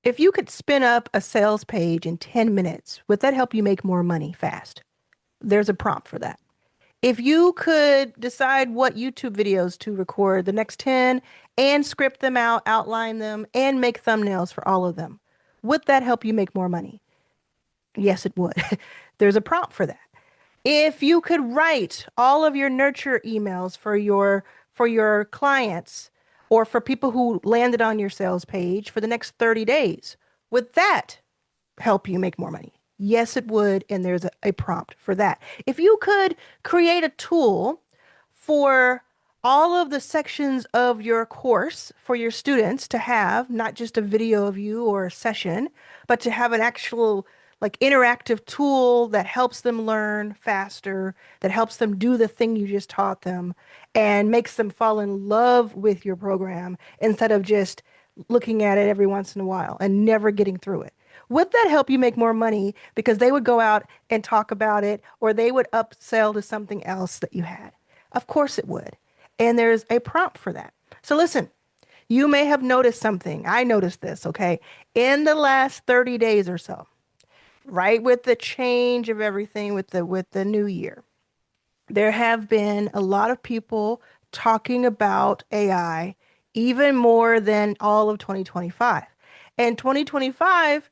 If you could spin up a sales page in 10 minutes, would that help you make more money fast? There's a prompt for that. If you could decide what YouTube videos to record the next 10 and script them out, outline them, and make thumbnails for all of them, would that help you make more money? Yes, it would. There's a prompt for that. If you could write all of your nurture emails for your clients or for people who landed on your sales page for the next 30 days, would that help you make more money? Yes, it would. And there's a prompt for that. If you could create a tool for all of the sections of your course for your students to have, not just a video of you or a session, but to have an actual like interactive tool that helps them learn faster, that helps them do the thing you just taught them and makes them fall in love with your program instead of just looking at it every once in a while and never getting through it. Would that help you make more money because they would go out and talk about it or they would upsell to something else that you had? Of course it would. And there's a prompt for that. So listen, you may have noticed something. I noticed this, okay? In the last 30 days or so, right with the change of everything with the new year, there have been a lot of people talking about AI even more than all of 2025. And 2025,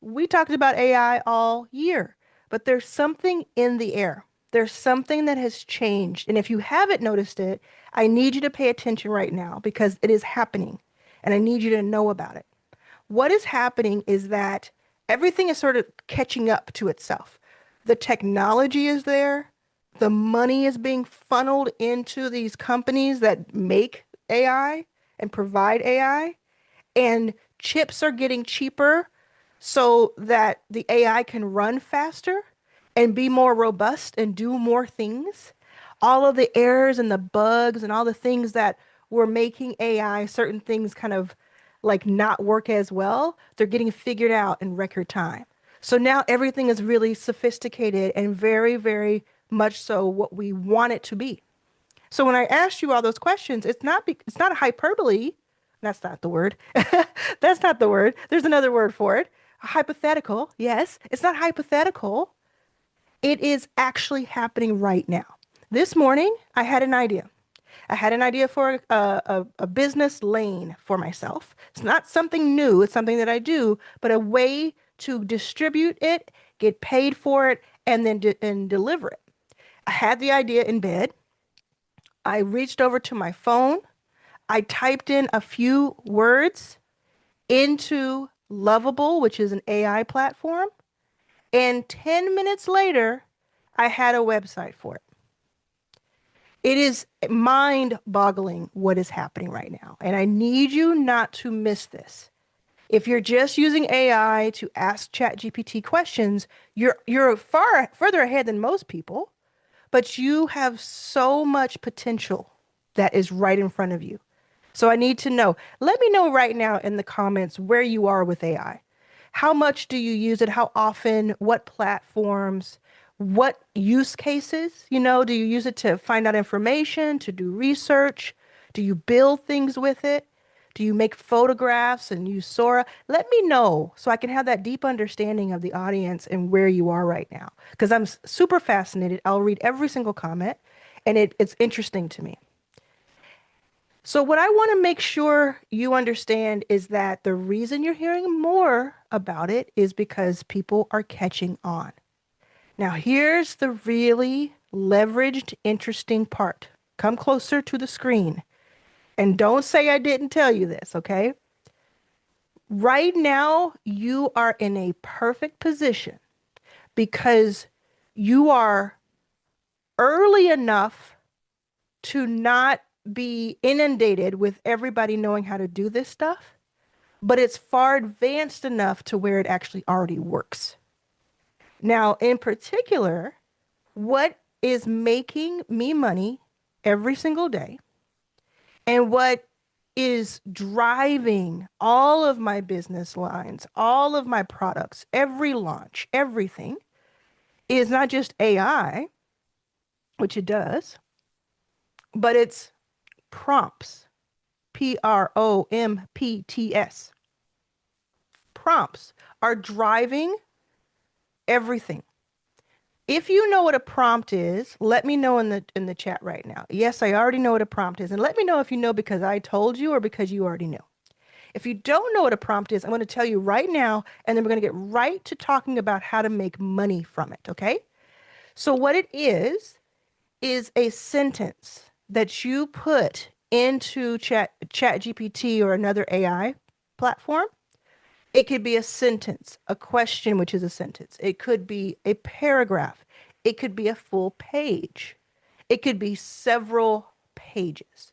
we talked about AI all year, but there's something in the air. There's something that has changed. And if you haven't noticed it, I need you to pay attention right now because it is happening and I need you to know about it. What is happening is that everything is sort of catching up to itself. The technology is there. The money is being funneled into these companies that make AI and provide AI, and chips are getting cheaper so that the AI can run faster and be more robust and do more things. All of the errors and the bugs and all the things that were making AI certain things kind of like not work as well, they're getting figured out in record time. So now everything is really sophisticated and very, very much so what we want it to be. So when I asked you all those questions, it's not a hyperbole. That's not the word. That's not the word. There's another word for it. Hypothetical. Yes, it's not hypothetical. It is actually happening right now. This morning, I had an idea. I had an idea for a business lane for myself. It's not something new, it's something that I do, but a way to distribute it, get paid for it, and then and deliver it. I had the idea in bed. I reached over to my phone. I typed in a few words into Lovable, which is an AI platform. And 10 minutes later, I had a website for it. It is mind-boggling what is happening right now. And I need you not to miss this. If you're just using AI to ask ChatGPT questions, you're far further ahead than most people, but you have so much potential that is right in front of you. So I need to know. Let me know right now in the comments where you are with AI. How much do you use it? How often? What platforms? What use cases? Do you use it to find out information, to do research? Do you build things with it? Do you make photographs and use Sora? Let me know so I can have that deep understanding of the audience and where you are right now. Because I'm super fascinated. I'll read every single comment and it's interesting to me. So what I want to make sure you understand is that the reason you're hearing more about it is because people are catching on. Now, here's the really leveraged, interesting part. Come closer to the screen and don't say I didn't tell you this, okay? Right now, you are in a perfect position because you are early enough to not be inundated with everybody knowing how to do this stuff, but it's far advanced enough to where it actually already works. Now, in particular, what is making me money every single day and what is driving all of my business lines, all of my products, every launch, everything is not just AI, which it does, but it's prompts. Prompts. prompts are driving everything. If you know what a prompt is, let me know in the chat right now. Yes, I already know what a prompt is. And let me know if you know because I told you or because you already know. If you don't know what a prompt is, I'm going to tell you right now, and then we're going to get right to talking about how to make money from it, okay? So what it is a sentence that you put into ChatGPT or another AI platform. It could be a sentence, a question, which is a sentence. It could be a paragraph. It could be a full page. It could be several pages.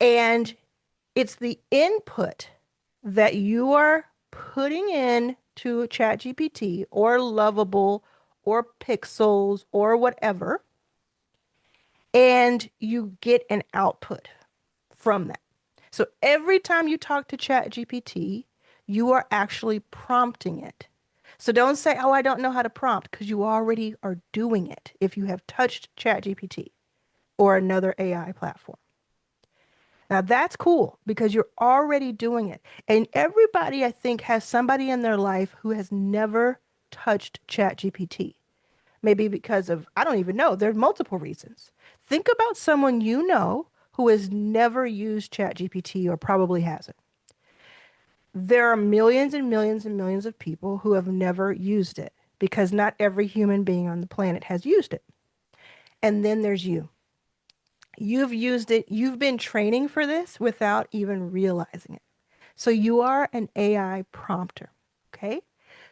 And it's the input that you are putting in to ChatGPT or Lovable or Pixels or whatever, and you get an output from that. So every time you talk to ChatGPT, you are actually prompting it. So don't say, oh, I don't know how to prompt, because you already are doing it if you have touched ChatGPT or another AI platform. Now that's cool because you're already doing it. And everybody, I think, has somebody in their life who has never touched ChatGPT. Maybe because of, I don't even know, there's multiple reasons. Think about someone you know who has never used ChatGPT or probably hasn't. There are millions and millions and millions of people who have never used it because not every human being on the planet has used it. And then there's you. You've used it, you've been training for this without even realizing it. So you are an AI prompter, okay?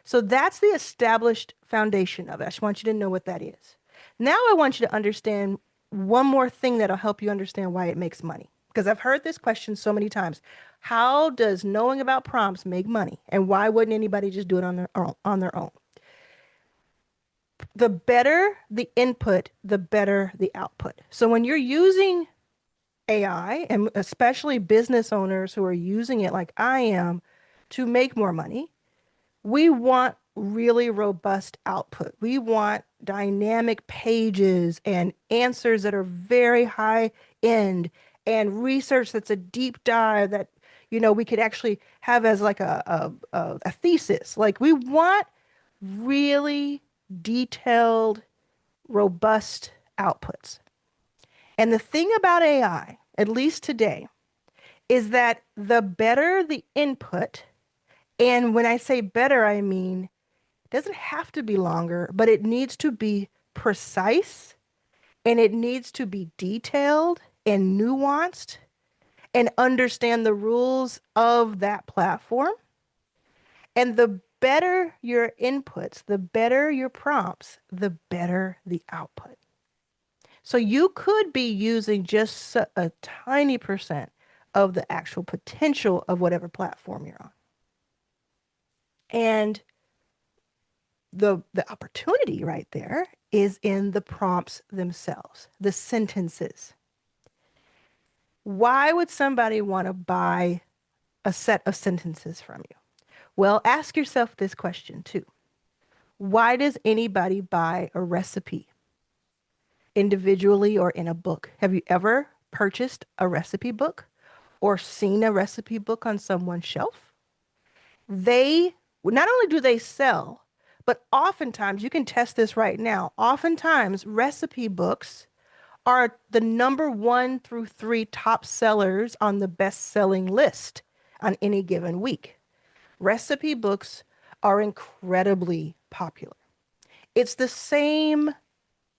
So that's the established foundation of it. I just want you to know what that is. Now I want you to understand one more thing that'll help you understand why it makes money. Because I've heard this question so many times. How does knowing about prompts make money? And why wouldn't anybody just do it on their own? The better the input, the better the output. So when you're using AI, and especially business owners who are using it like I am to make more money, we want really robust output. We want dynamic pages and answers that are very high end and research that's a deep dive that, we could actually have as like a thesis. Like we want really detailed, robust outputs. And the thing about AI, at least today, is that the better the input, and when I say better, I mean it doesn't have to be longer, but it needs to be precise and it needs to be detailed and nuanced and understand the rules of that platform. And the better your inputs, the better your prompts, the better the output. So you could be using just a tiny percent of the actual potential of whatever platform you're on. And the opportunity right there is in the prompts themselves, the sentences. Why would somebody want to buy a set of sentences from you? Well, ask yourself this question too. Why does anybody buy a recipe individually or in a book? Have you ever purchased a recipe book or seen a recipe book on someone's shelf? They not only do they sell, but oftentimes, you can test this right now, oftentimes recipe books are the number 1 through 3 top sellers on the best-selling list on any given week. Recipe books are incredibly popular. It's the same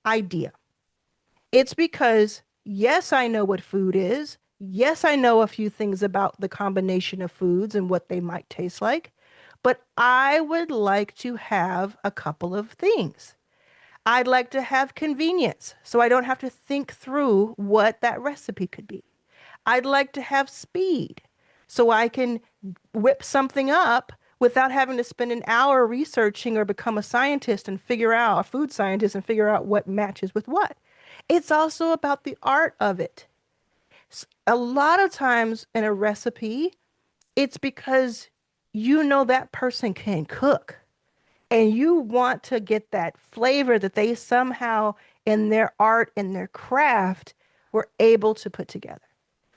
idea. It's because, yes, I know what food is. Yes, I know a few things about the combination of foods and what they might taste like, but I would like to have a couple of things. I'd like to have convenience so I don't have to think through what that recipe could be. I'd like to have speed so I can whip something up without having to spend an hour researching or become a scientist and figure out, a food scientist and figure out what matches with what. It's also about the art of it. A lot of times in a recipe, it's because you know that person can cook and you want to get that flavor that they somehow in their art, in their craft, were able to put together.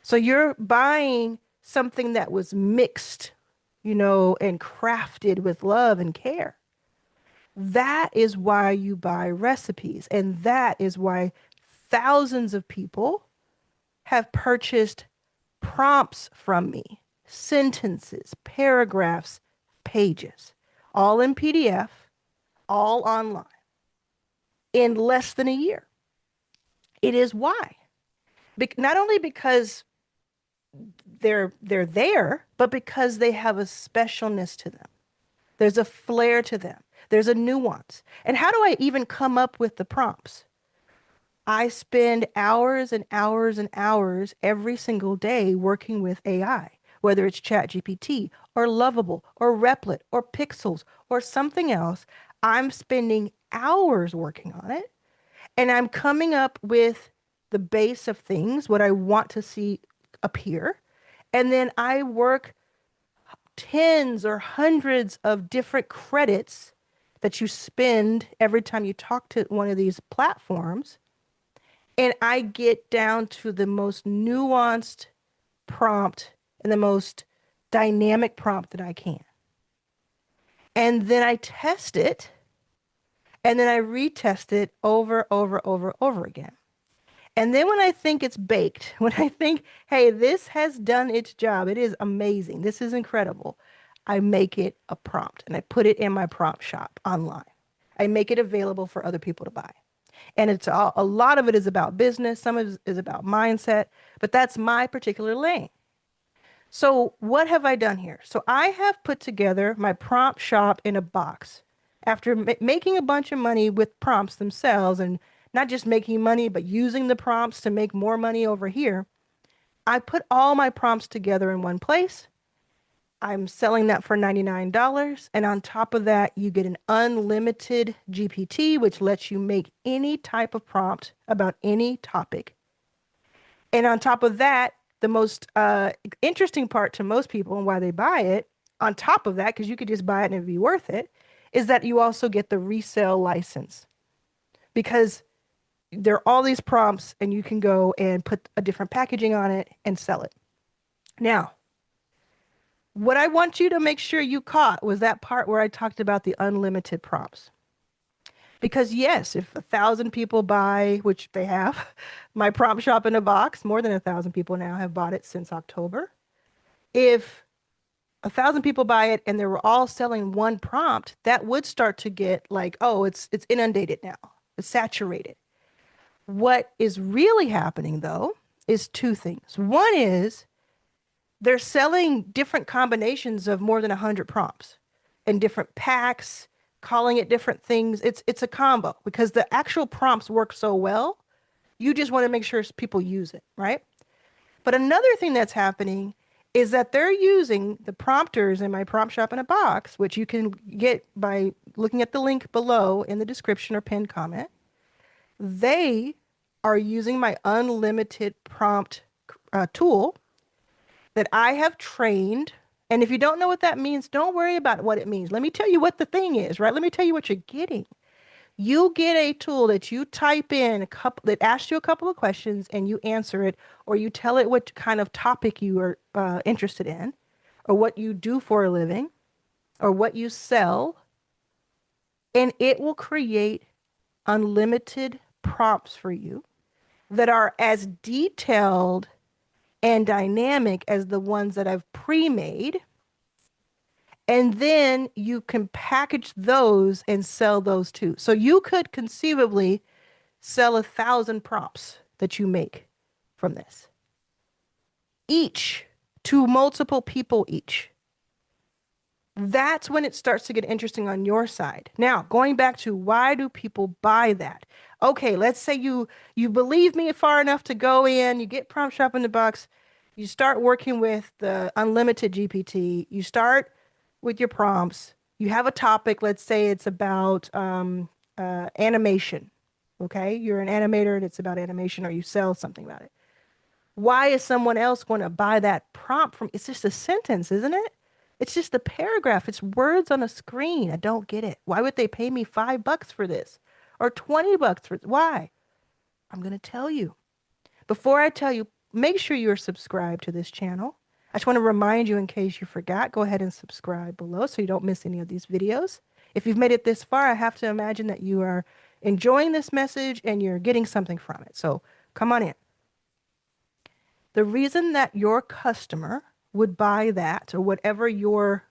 So you're buying something that was mixed and crafted with love and care. That is why you buy recipes. And that is why thousands of people have purchased prompts from me, sentences, paragraphs, pages, all in PDF, all online, in less than a year. It is why. Not only because they're there, but because they have a specialness to them. There's a flair to them. There's a nuance. And how do I even come up with the prompts? I spend hours and hours and hours every single day working with AI, whether it's ChatGPT or Lovable or Replit or Pixels or something else. I'm spending hours working on it, and I'm coming up with the base of things, what I want to see appear. And then I work tens or hundreds of different credits that you spend every time you talk to one of these platforms. And I get down to the most nuanced prompt and the most dynamic prompt that I can. And then I test it, and then I retest it over again. And then when I think it's baked, when I think, hey, this has done its job, it is amazing, this is incredible, I make it a prompt and I put it in my prompt shop online. I make it available for other people to buy. And a lot of it is about business, some of it is about mindset, but that's my particular lane. So what have I done here? So I have put together my prompt shop in a box. After making a bunch of money with prompts themselves, and not just making money, but using the prompts to make more money over here, I put all my prompts together in one place. I'm selling that for $99. And on top of that, you get an unlimited GPT, which lets you make any type of prompt about any topic. And on top of that, the most interesting part to most people and why they buy it, on top of that, because you could just buy it and it'd be worth it, is that you also get the resale license. Because there are all these prompts and you can go and put a different packaging on it and sell it. Now, what I want you to make sure you caught was that part where I talked about the unlimited prompts. Because yes, if 1,000 people buy, which they have, my prompt shop in a box, more than 1,000 people now have bought it since October. If 1,000 people buy it and they were all selling one prompt, that would start to get like, oh, it's inundated now. It's saturated. What is really happening though is two things. One is they're selling different combinations of more than 100 prompts in different packs, calling it different things. It's a combo because the actual prompts work so well. You just want to make sure people use it, right? But another thing that's happening is that they're using the prompters in my prompt shop in a box, which you can get by looking at the link below in the description or pinned comment. They are using my unlimited prompt tool that I have trained. And if you don't know what that means, don't worry about what it means. Let me tell you what the thing is, right? Let me tell you what you're getting. You get a tool that you type in that asks you a couple of questions and you answer it, or you tell it what kind of topic you are interested in, or what you do for a living, or what you sell, and it will create unlimited prompts for you that are as detailed and dynamic as the ones that I've pre-made. And then you can package those and sell those too. So you could conceivably sell 1,000 prompts that you make from this, each to multiple people each. That's when it starts to get interesting on your side. Now, going back to why do people buy that? Okay, let's say you believe me far enough to go in, you get Prompt Shop in the box, you start working with the unlimited GPT, you start with your prompts, you have a topic, let's say it's about animation. Okay, you're an animator and it's about animation, or you sell something about it. Why is someone else going to buy that prompt from? It's just a sentence, isn't it? It's just a paragraph. It's words on a screen. I don't get it. Why would they pay me $5 for this or $20 for why? I'm going to tell you. Before I tell you, make sure you're subscribed to this channel. I just want to remind you in case you forgot, go ahead and subscribe below so you don't miss any of these videos. If you've made it this far, I have to imagine that you are enjoying this message and you're getting something from it. So come on in. The reason that your customer would buy that or whatever your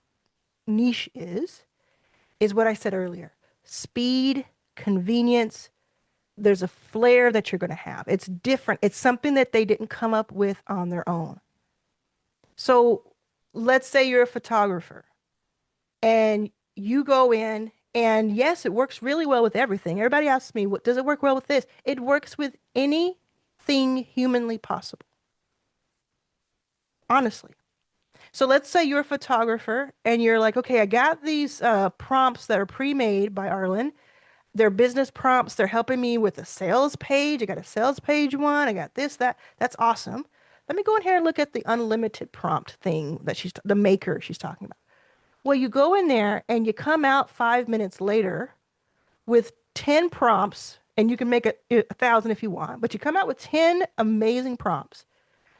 niche is what I said earlier. Speed, convenience, there's a flair that you're going to have. It's different. It's something that they didn't come up with on their own. So let's say you're a photographer and you go in and yes, it works really well with everything. Everybody asks me, what does it work well with this? It works with anything humanly possible. Honestly. So let's say you're a photographer and you're like, okay, I got these prompts that are pre-made by Arlan. They're business prompts. They're helping me with a sales page. I got a sales page one. I got this, that. That's awesome. Let me go in here and look at the unlimited prompt thing that the maker she's talking about. Well, you go in there and you come out 5 minutes later with 10 prompts, and you can make it 1,000 if you want, but you come out with 10 amazing prompts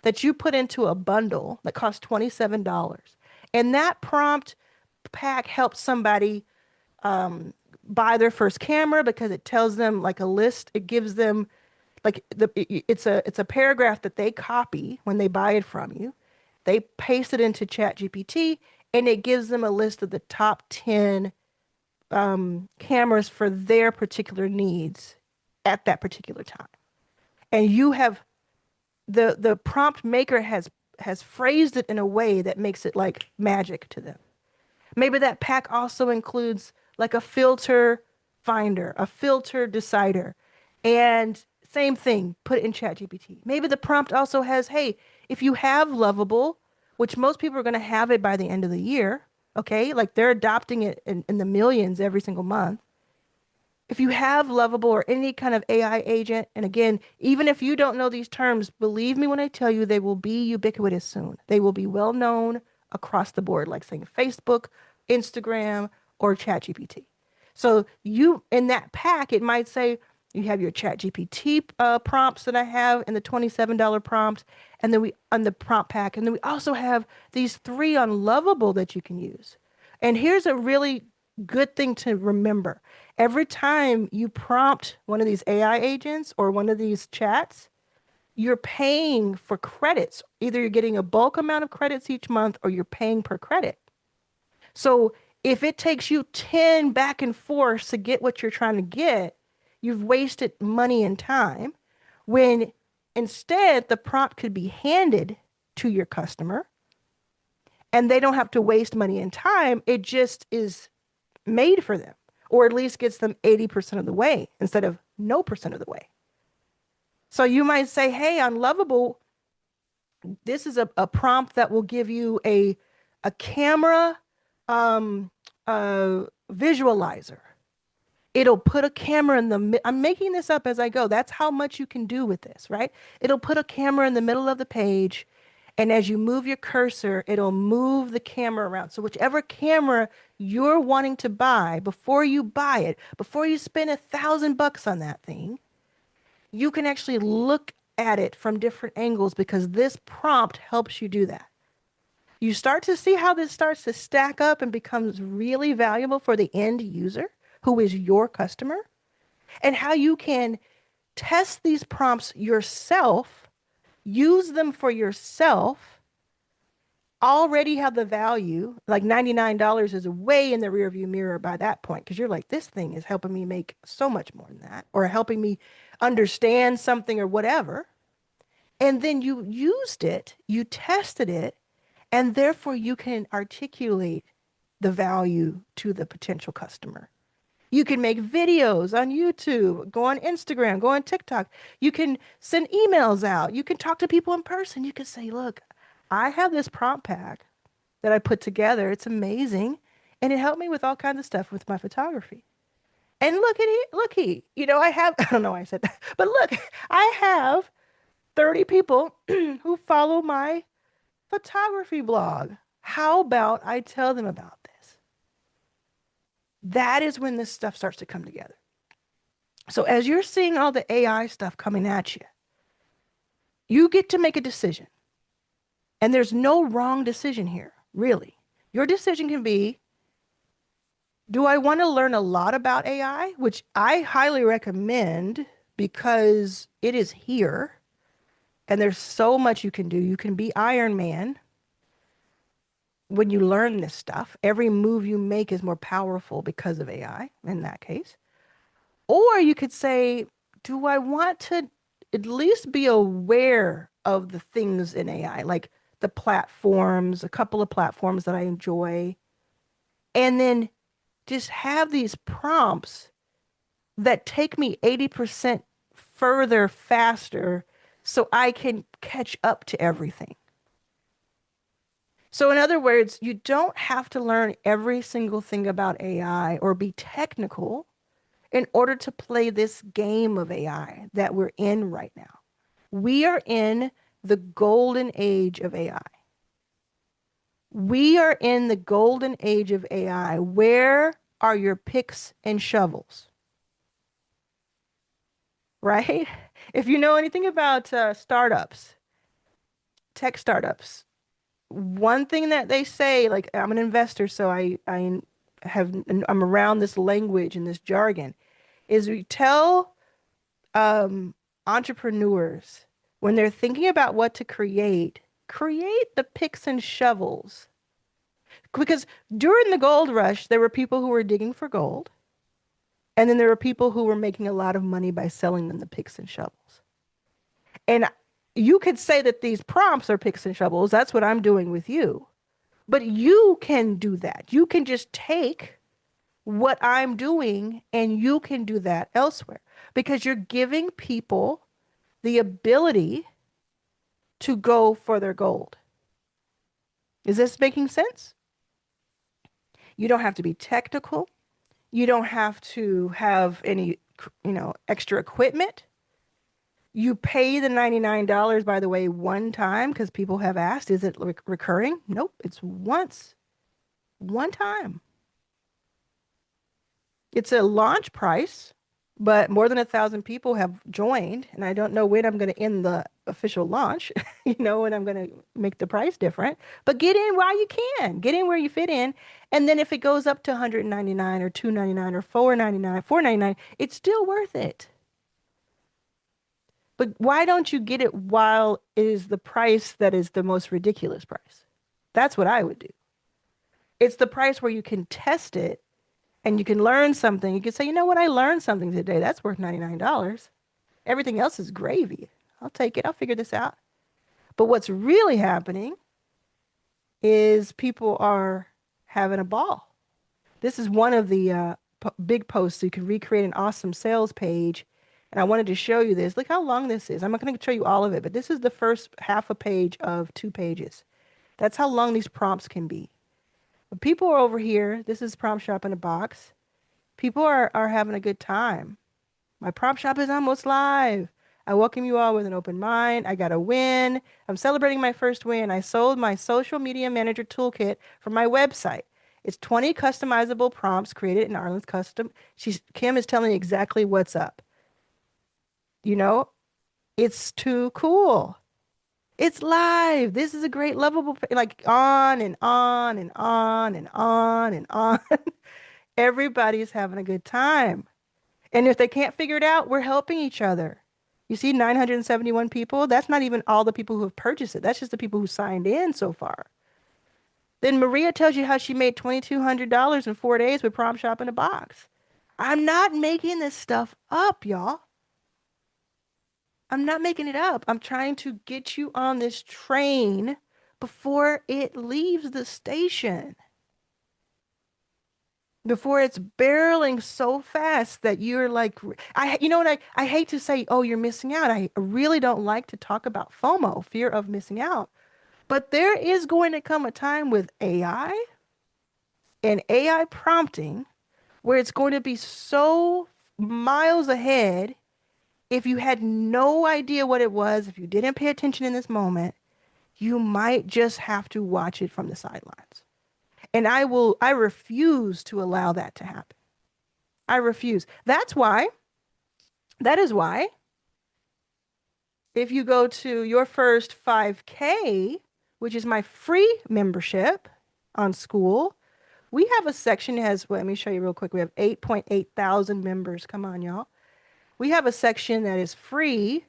that you put into a bundle that costs $27. And that prompt pack helps somebody buy their first camera because it tells them like a list. It gives them like it's a paragraph that they copy when they buy it from you. They paste it into ChatGPT and it gives them a list of the top 10 cameras for their particular needs at that particular time. And you have the prompt maker has phrased it in a way that makes it like magic to them. Maybe that pack also includes like a filter finder, a filter decider, and same thing, put it in ChatGPT. Maybe the prompt also has, hey, if you have Lovable, which most people are going to have it by the end of the year, okay? Like they're adopting it in the millions every single month. If you have Lovable or any kind of AI agent, and again, even if you don't know these terms, believe me when I tell you they will be ubiquitous soon. They will be well known across the board, like saying Facebook, Instagram, or ChatGPT. So you, in that pack, it might say you have your ChatGPT prompts that I have in the $27 prompt, and then we on the prompt pack, and then we also have these 3 on Lovable that you can use. And here's a really good thing to remember. Every time you prompt one of these AI agents or one of these chats, you're paying for credits. Either you're getting a bulk amount of credits each month or you're paying per credit. So if it takes you 10 back and forth to get what you're trying to get, you've wasted money and time when instead the prompt could be handed to your customer and they don't have to waste money and time. It just is made for them, or at least gets them 80% of the way instead of no percent of the way. So you might say, hey, on Lovable, this is a prompt that will give you a camera visualizer. It'll put a camera in I'm making this up as I go. That's how much you can do with this, right? It'll put a camera in the middle of the page. And as you move your cursor, it'll move the camera around. So whichever camera you're wanting to buy, before you buy it, before you spend $1,000 on that thing, you can actually look at it from different angles because this prompt helps you do that. You start to see how this starts to stack up and becomes really valuable for the end user, who is your customer, and how you can test these prompts yourself, use them for yourself, already have the value. Like $99 is way in the rearview mirror by that point because you're like, this thing is helping me make so much more than that, or helping me understand something or whatever. And then you used it, you tested it, and therefore you can articulate the value to the potential customer. You can make videos on YouTube, go on Instagram, go on TikTok. You can send emails out. You can talk to people in person. You can say, look, I have this prompt pack that I put together. It's amazing. And it helped me with all kinds of stuff with my photography. And I have, I don't know why I said that, but look, I have 30 people who follow my photography blog. How about I tell them about this? That is when this stuff starts to come together. So as you're seeing all the AI stuff coming at you, you get to make a decision. And there's no wrong decision here, really. Your decision can be, do I want to learn a lot about AI, which I highly recommend because it is here and there's so much you can do. You can be Iron Man when you learn this stuff. Every move you make is more powerful because of AI in that case. Or you could say, do I want to at least be aware of the things in AI, like the platforms, a couple of platforms that I enjoy, and then just have these prompts that take me 80% further faster so I can catch up to everything. So, in other words, you don't have to learn every single thing about AI or be technical in order to play this game of AI that we're in right now. We are in the golden age of AI. We are in the golden age of AI. Where are your picks and shovels? Right? If you know anything about startups, tech startups, one thing that they say, like I'm an investor, so I'm around this language and this jargon, is we tell entrepreneurs when they're thinking about what to create the picks and shovels. Because during the gold rush, there were people who were digging for gold, and then there were people who were making a lot of money by selling them the picks and shovels. And you could say that these prompts are picks and shovels. That's what I'm doing with you. But you can do that. You can just take what I'm doing and you can do that elsewhere because you're giving people the ability to go for their gold. Is this making sense? You don't have to be technical. You don't have to have any, extra equipment. You pay the $99, by the way, one time because people have asked, is it recurring? Nope, it's once, one time. It's a launch price, but more than 1,000 people have joined, and I don't know when I'm going to end the official launch, when I'm going to make the price different. But get in while you can. Get in where you fit in. And then if it goes up to 199 or 299 or 499, 499, it's still worth it. But why don't you get it while it is the price that is the most ridiculous price? That's what I would do. It's the price where you can test it and you can learn something. You can say, you know what, I learned something today. That's worth $99. Everything else is gravy. I'll take it. I'll figure this out. But what's really happening is people are having a ball. This is one of the big posts so you can recreate an awesome sales page. And I wanted to show you this. Look how long this is. I'm not going to show you all of it, but this is the first half a page of 2 pages. That's how long these prompts can be. But people are over here. This is Prompt Shop in a Box. People are having a good time. My prompt shop is almost live. I welcome you all with an open mind. I got a win. I'm celebrating my first win. I sold my social media manager toolkit from my website. It's 20 customizable prompts created in Arlan's custom. Kim is telling me exactly what's up. It's too cool. It's live. This is a great lovable, like on and on and on and on and on. Everybody's having a good time. And if they can't figure it out, we're helping each other. You see 971 people? That's not even all the people who have purchased it. That's just the people who signed in so far. Then Maria tells you how she made $2,200 in 4 days with Prompt Shop in a Box. I'm not making this stuff up, y'all. I'm not making it up. I'm trying to get you on this train before it leaves the station. Before it's barreling so fast that you're like, I hate to say, oh, you're missing out. I really don't like to talk about FOMO, fear of missing out. But there is going to come a time with AI and AI prompting where it's going to be so miles ahead. If you had no idea what it was, if you didn't pay attention in this moment, you might just have to watch it from the sidelines. And I refuse to allow that to happen. I refuse. That is why, if you go to your first 5K which is my free membership on school, we have a section that has, well, let me show you real quick. We have 8.8 thousand members. Come on, y'all. We have a section that is free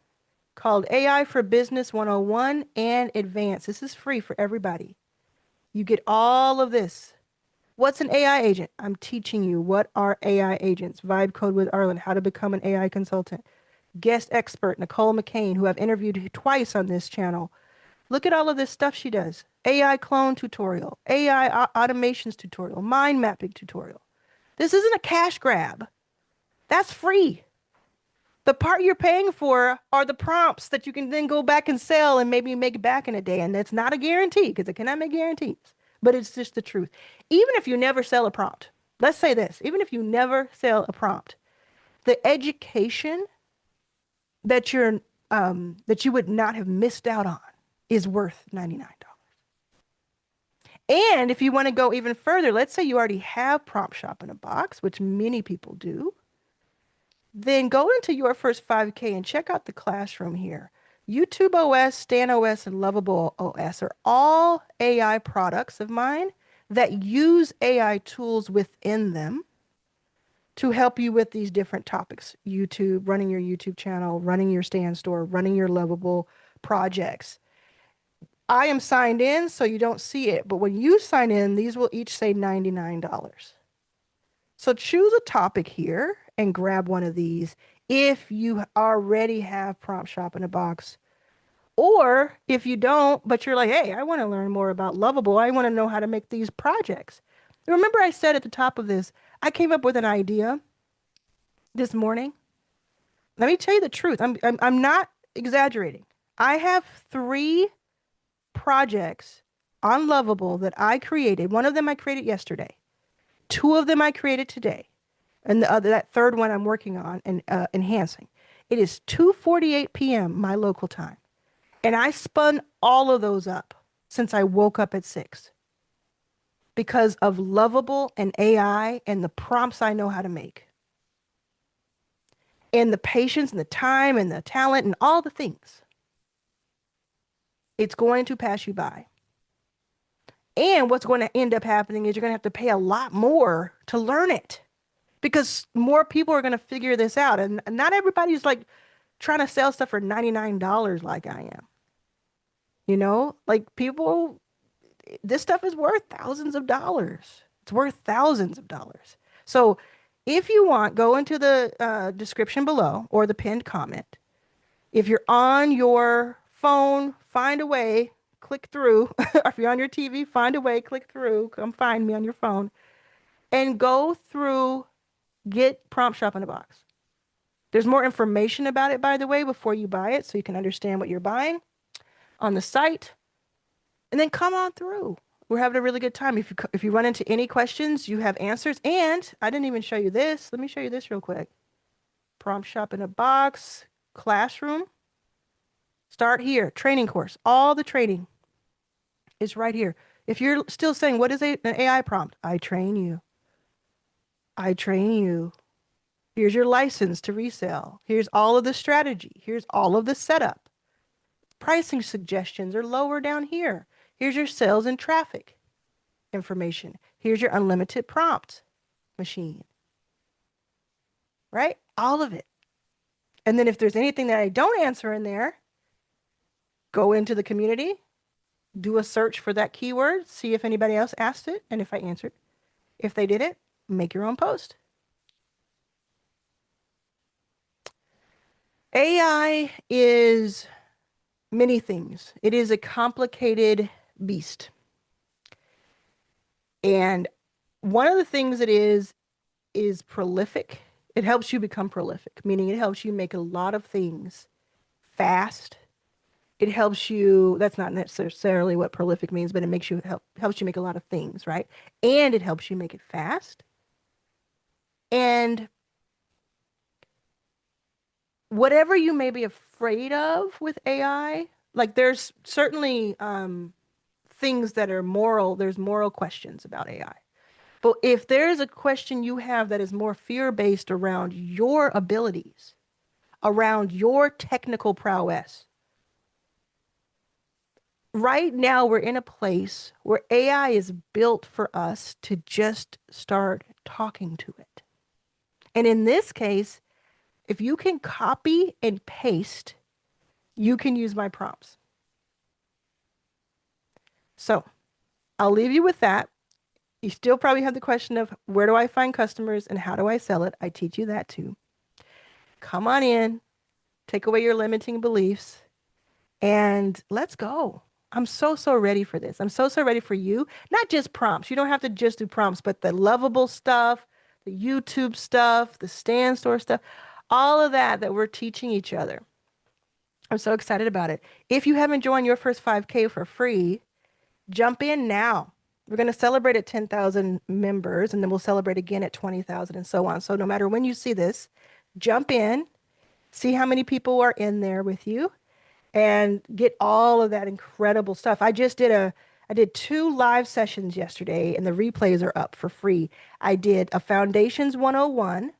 called AI for Business 101 and Advanced. This is free for everybody. You get all of this. What's an AI agent? I'm teaching you what are AI agents. Vibe Code with Arlan, how to become an AI consultant. Guest expert Nicole McCain, who I've interviewed twice on this channel. Look at all of this stuff she does. AI clone tutorial, AI automations tutorial, mind mapping tutorial. This isn't a cash grab. That's free. The part you're paying for are the prompts that you can then go back and sell and maybe make back in a day. And that's not a guarantee because it cannot make guarantees, but it's just the truth. Even if you never sell a prompt, let's say this, even if you never sell a prompt, the education that that you would not have missed out on is worth $99. And if you want to go even further, let's say you already have Prompt Shop in a Box, which many people do, then go into your first 5K and check out the classroom here. YouTube OS, Stan OS, and Lovable OS are all AI products of mine that use AI tools within them to help you with these different topics. YouTube, running your YouTube channel, running your Stan store, running your Lovable projects. I am signed in, so you don't see it. But when you sign in, these will each say $99. So choose a topic here and grab one of these if you already have Prompt Shop in a Box. Or if you don't, but you're like, hey, I want to learn more about Lovable. I want to know how to make these projects. Remember I said at the top of this, I came up with an idea this morning. Let me tell you the truth. I'm not exaggerating. I have 3 projects on Lovable that I created. One of them I created yesterday. 2 of them I created today. And that third one I'm working on and enhancing. It is 2:48 p.m. my local time. And I spun all of those up since I woke up at 6 because of Lovable and AI and the prompts I know how to make. And the patience and the time and the talent and all the things. It's going to pass you by. And what's going to end up happening is you're going to have to pay a lot more to learn it because more people are going to figure this out. And not everybody's like trying to sell stuff for $99 like I am. You know, like people, this stuff is worth thousands of dollars. It's worth thousands of dollars. So if you want, go into the description below or the pinned comment. If you're on your phone, find a way, click through. Or if you're on your TV, find a way, click through. Come find me on your phone and go through, get Prompt Shop in a Box. There's more information about it, by the way, before you buy it so you can understand what you're buying on the site. And then come on through. We're having a really good time. If you run into any questions, you have answers. And I didn't even show you this. Let me show you this real quick. Prompt Shop in a Box, classroom. Start here, training course. All the training is right here. If you're still saying, what is an AI prompt? I train you. I train you. Here's your license to resell. Here's all of the strategy. Here's all of the setup. Pricing suggestions are lower down here. Here's your sales and traffic information. Here's your unlimited prompt machine. Right? All of it. And then if there's anything that I don't answer in there, go into the community, do a search for that keyword, see if anybody else asked it, and if I answered. If they did it, make your own post. AI is many things. It is a complicated beast. And one of the things it is prolific. It helps you become prolific, meaning it helps you make a lot of things fast. It helps you, that's not necessarily what prolific means, but it makes you helps you make a lot of things, right? And it helps you make it fast. And whatever you may be afraid of with AI, like there's certainly things that are moral, there's moral questions about AI. But if there's a question you have that is more fear-based around your abilities, around your technical prowess, right now we're in a place where AI is built for us to just start talking to it. And in this case, if you can copy and paste, you can use my prompts. So I'll leave you with that. You still probably have the question of where do I find customers and how do I sell it? I teach you that too. Come on in, take away your limiting beliefs, and let's go. I'm so, so ready for this. I'm so, so ready for you. Not just prompts. You don't have to just do prompts, but the lovable stuff, the YouTube stuff, the stand store stuff, all of that we're teaching each other. I'm so excited about it. If you haven't joined your first 5K for free, jump in now. We're going to celebrate at 10,000 members, and then we'll celebrate again at 20,000 and so on. So no matter when you see this, jump in, see how many people are in there with you, and get all of that incredible stuff. I did 2 live sessions yesterday, and the replays are up for free. I did a Foundations 101,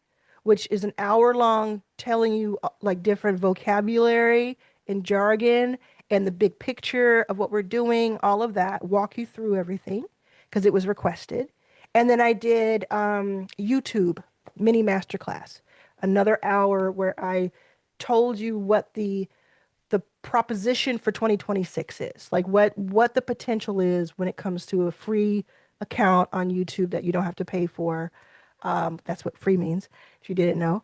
which is an hour long telling you like different vocabulary and jargon and the big picture of what we're doing, all of that, walk you through everything because it was requested. And then I did YouTube mini masterclass, another hour where I told you what the proposition for 2026 is, like what the potential is when it comes to a free account on YouTube that you don't have to pay for. That's what free means, if you didn't know.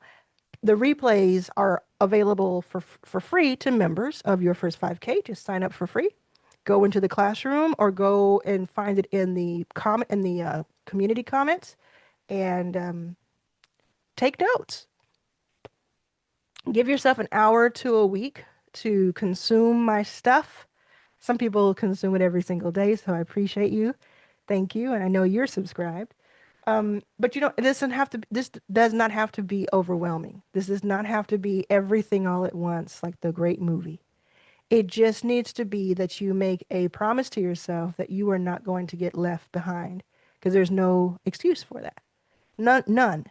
The replays are available for free to members of your first 5K. Just sign up for free. Go into the classroom or go and find it in the community comments and take notes. Give yourself an hour to a week to consume my stuff. Some people consume it every single day, so I appreciate you. Thank you, and I know you're subscribed. But this does not have to be overwhelming. This does not have to be everything all at once, like the great movie. It just needs to be that you make a promise to yourself that you are not going to get left behind, because there's no excuse for that. None.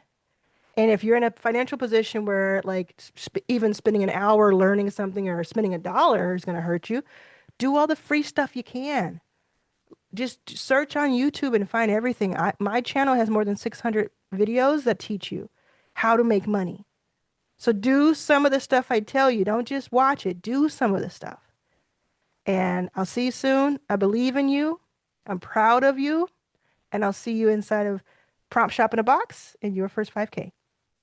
And if you're in a financial position where like even spending an hour learning something or spending $1 is going to hurt you, do all the free stuff you can. Just search on YouTube and find everything. My channel has more than 600 videos that teach you how to make money. So do some of the stuff I tell you. Don't just watch it. Do some of the stuff. And I'll see you soon. I believe in you. I'm proud of you. And I'll see you inside of Prompt Shop in a Box in your first 5K.